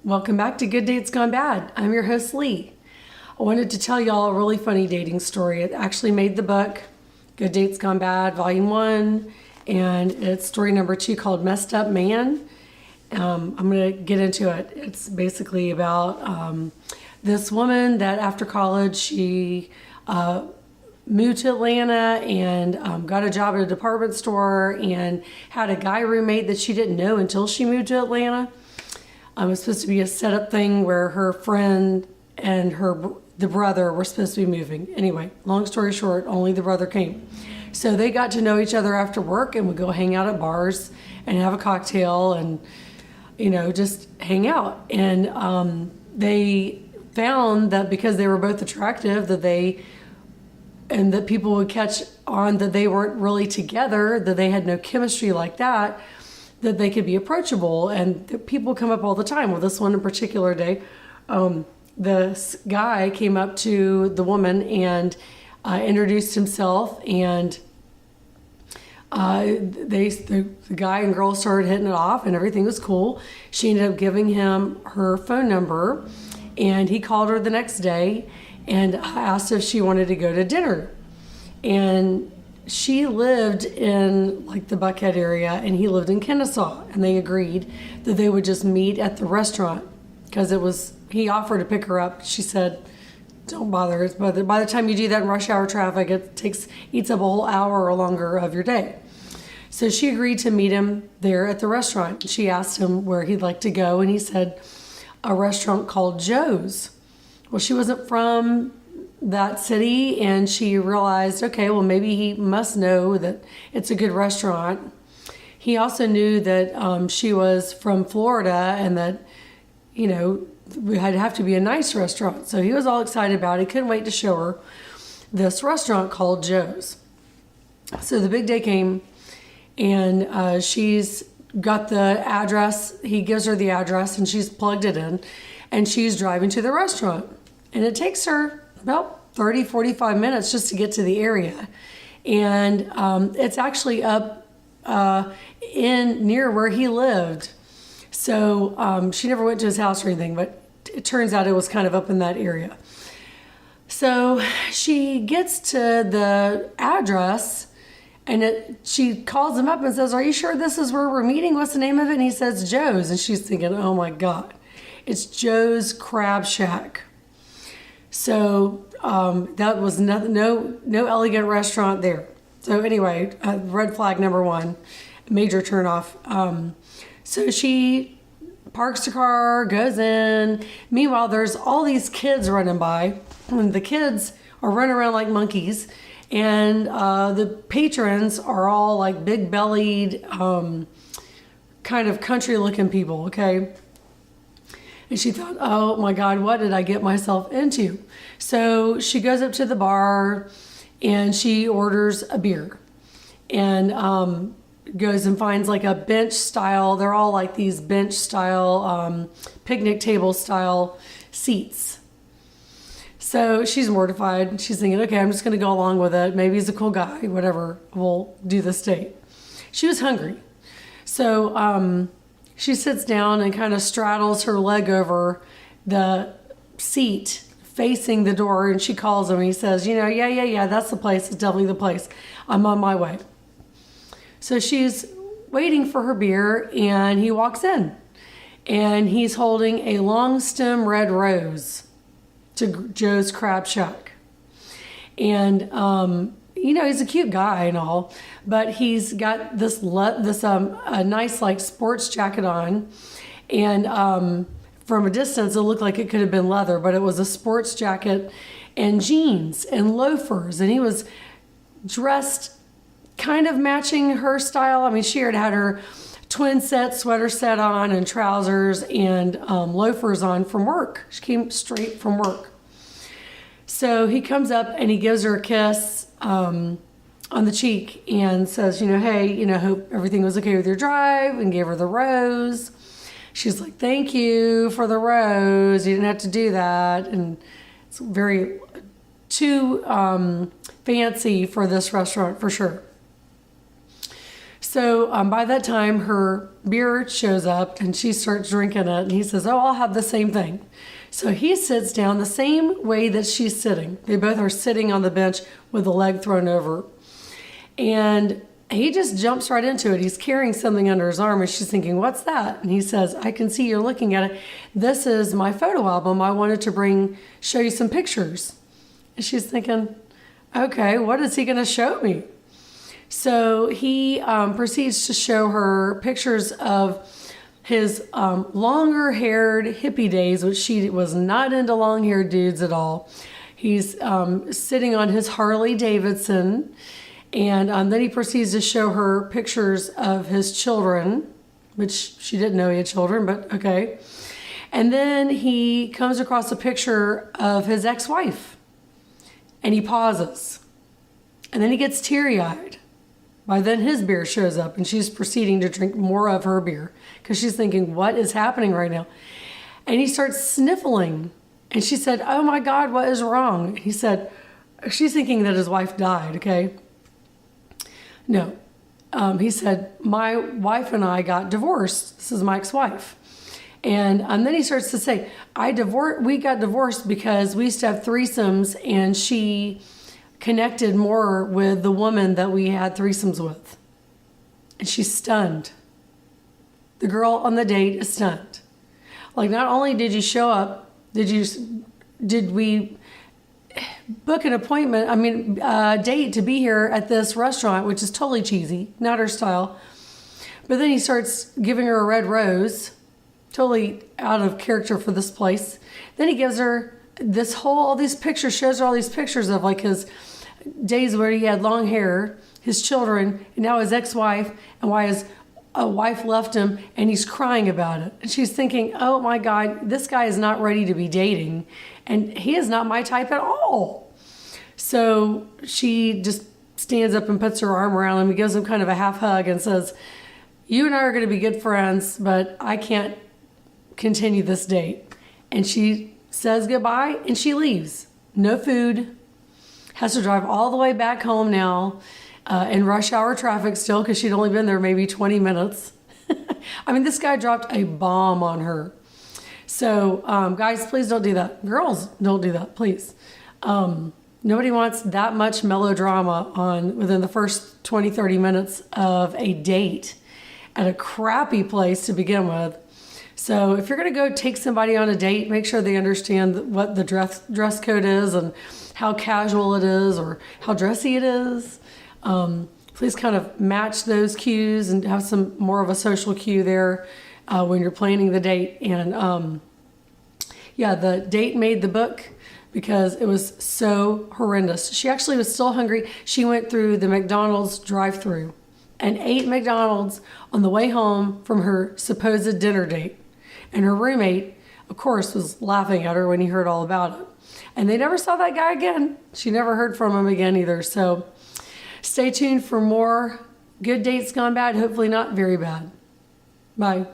Welcome back to Good Dates Gone Bad. I'm your host, Lee. I wanted to tell y'all a really funny dating story. It actually made the book, Good Dates Gone Bad, Volume 1, and it's story number 2 called Messed Up Man. I'm going to get into it. It's basically about this woman that after college, she moved to Atlanta and got a job at a department store and had a guy roommate that she didn't know until she moved to Atlanta. It was supposed to be a setup thing where her friend and the brother were supposed to be moving. Anyway, long story short, only the brother came. So they got to know each other after work and would go hang out at bars and have a cocktail and, just hang out. And they found that because they were both attractive, that people would catch on that they weren't really together, that they had no chemistry like that they could be approachable. And people come up all the time. Well, this one in particular day, this guy came up to the woman and introduced himself, and the guy and girl started hitting it off, and everything was cool. She ended up giving him her phone number, and he called her the next day and asked if she wanted to go to dinner. And she lived in like the Buckhead area and he lived in Kennesaw, and they agreed that they would just meet at the restaurant because he offered to pick her up. She said, don't bother. By the time you do that in rush hour traffic, eats up a whole hour or longer of your day. So she agreed to meet him there at the restaurant. She asked him where he'd like to go, and he said a restaurant called Joe's. Well, she wasn't from that city, and she realized, okay, well, maybe he must know that it's a good restaurant. He also knew that she was from Florida and that, it had to have to be a nice restaurant. So he was all excited about it. He couldn't wait to show her this restaurant called Joe's. So the big day came, and she's got the address. He gives her the address, and she's plugged it in, and she's driving to the restaurant. And it takes her about 30, 45 minutes just to get to the area. And it's actually up in near where he lived. So she never went to his house or anything, but it turns out it was kind of up in that area. So she gets to the address, and she calls him up and says, "Are you sure this is where we're meeting? What's the name of it?" And he says, "Joe's." And she's thinking, oh my God, it's Joe's Crab Shack. So that was no elegant restaurant there. So anyway, red flag number 1, major turnoff. So she parks the car, goes in. Meanwhile, there's all these kids running by, and the kids are running around like monkeys, and the patrons are all like big-bellied, kind of country-looking people, okay? And she thought, oh my God, what did I get myself into? So she goes up to the bar and she orders a beer, and goes and finds like a bench style. They're all like these bench style, picnic table style seats. So she's mortified. She's thinking, okay, I'm just going to go along with it. Maybe he's a cool guy, whatever. We'll do this date. She was hungry. So, she sits down and kind of straddles her leg over the seat facing the door, and she calls him, and he says, yeah, that's the place. It's definitely the place. I'm on my way. So she's waiting for her beer, and he walks in, and he's holding a long stem red rose to Joe's Crab Shack. And, he's a cute guy and all, but he's got this a nice like sports jacket on, and from a distance it looked like it could have been leather, but it was a sports jacket and jeans and loafers, and he was dressed kind of matching her style. I mean, she had her twin set sweater set on and trousers and loafers on from work. She came straight from work. So he comes up and he gives her a kiss on the cheek and says, hey, hope everything was okay with your drive, and gave her the rose. She's like, thank you for the rose. You didn't have to do that. And it's very too fancy for this restaurant for sure. So by that time, her beer shows up and she starts drinking it. And he says, oh, I'll have the same thing. So he sits down the same way that she's sitting. They both are sitting on the bench with a leg thrown over. And he just jumps right into it. He's carrying something under his arm and she's thinking, what's that? And he says, I can see you're looking at it. This is my photo album. I wanted to show you some pictures. And she's thinking, okay, what is he going to show me? So he proceeds to show her pictures of his longer-haired hippie days, which she was not into long-haired dudes at all. He's sitting on his Harley Davidson, and then he proceeds to show her pictures of his children, which she didn't know he had children, but okay. And then he comes across a picture of his ex-wife, and he pauses. And then he gets teary-eyed. By then his beer shows up and she's proceeding to drink more of her beer because she's thinking, what is happening right now? And he starts sniffling. And she said, oh my God, what is wrong? He said, she's thinking that his wife died, okay? No. He said, my wife and I got divorced. This is my ex-wife. And then he starts to say, we got divorced because we used to have threesomes and she connected more with the woman that we had threesomes with. And she's stunned. The girl on the date is stunned. Like, not only did you show up, did we book an appointment, a date to be here at this restaurant, which is totally cheesy, not her style. But then he starts giving her a red rose, totally out of character for this place. Then he gives her all these pictures, shows her all these pictures of like his days where he had long hair, his children, and now his ex-wife, and why his wife left him, and he's crying about it. And she's thinking, oh my God, this guy is not ready to be dating, and he is not my type at all. So she just stands up and puts her arm around him and gives him kind of a half hug and says, you and I are going to be good friends, but I can't continue this date. And she says goodbye and she leaves. No food. Has to drive all the way back home now in rush hour traffic still because she'd only been there maybe 20 minutes. This guy dropped a bomb on her. So guys, please don't do that. Girls, don't do that, please. Nobody wants that much melodrama within the first 20, 30 minutes of a date at a crappy place to begin with. So if you're going to go take somebody on a date, make sure they understand what the dress code is and how casual it is or how dressy it is. Please kind of match those cues and have some more of a social cue there when you're planning the date. And the date made the book because it was so horrendous. She actually was still hungry. She went through the McDonald's drive-thru and ate McDonald's on the way home from her supposed dinner date. And her roommate, of course, was laughing at her when he heard all about it. And they never saw that guy again. She never heard from him again either. So stay tuned for more good dates gone bad, hopefully not very bad. Bye.